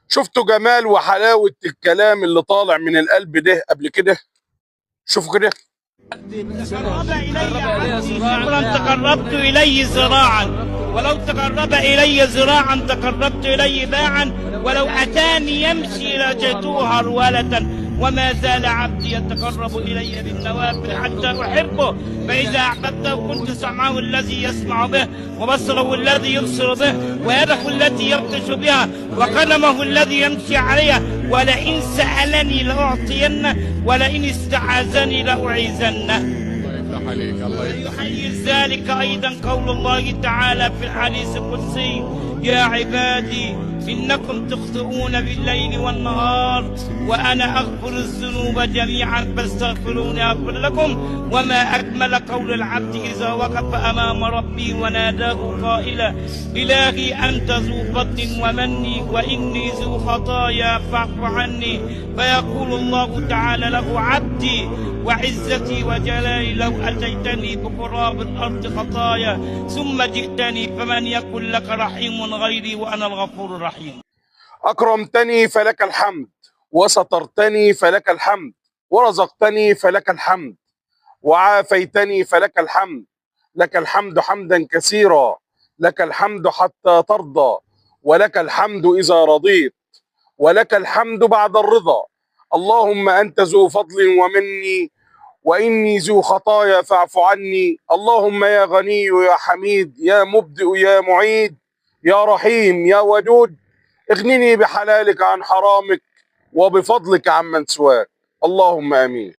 شفتوا جمال وحلاوة الكلام اللي طالع من القلب ده قبل كده؟ شوفوا كده. تقرب إلي عبدي شبرا تقربت إليه ذراعا، ولو تقرب إلي ذراعا تقربت إليه باعا، ولو أتاني يمشي لجئته هرولة، وما زال عبدي يتقرب إلي بالنوافل حتى أحبه، فإذا أحببته كنت سمعه الذي يسمع به، وبصره الذي يبصر به، ويده التي يبطش بها، وقدمه الذي يمشي عليها، ولئن سألني لأعطينه، ولئن استعاذني لأعيذنه. يحيي ذلك أيضا قول الله تعالى في الحديث القدسي: يا عبادي إنكم تخطئون بالليل والنهار وأنا أغفر الذنوب جميعا فاستغفروني أغفر لكم. وما أكمل قول العبد إذا وقف أمام ربي وناداه قائلا: إلهي أنت ذو فضل ومني وإني ذو خطايا فاعف عني، فيقول الله تعالى له: عبدي وعزتي وجلالي لو أتيتني بقراب الأرض خطايا ثم جئتني فمن يكن لك رحيم غيري وأنا الغفور الرحيم. أكرمتني فلك الحمد، وسترتني فلك الحمد، ورزقتني فلك الحمد، وعافيتني فلك الحمد. لك الحمد حمدا كثيرا، لك الحمد حتى ترضى، ولك الحمد إذا رضيت، ولك الحمد بعد الرضا. اللهم أنت ذو فضل ومني وإني ذو خطايا فاعف عني. اللهم يا غني يا حميد يا مبدئ يا معيد يا رحيم يا ودود، اغنني بحلالك عن حرامك وبفضلك عمن سواك. اللهم آمين.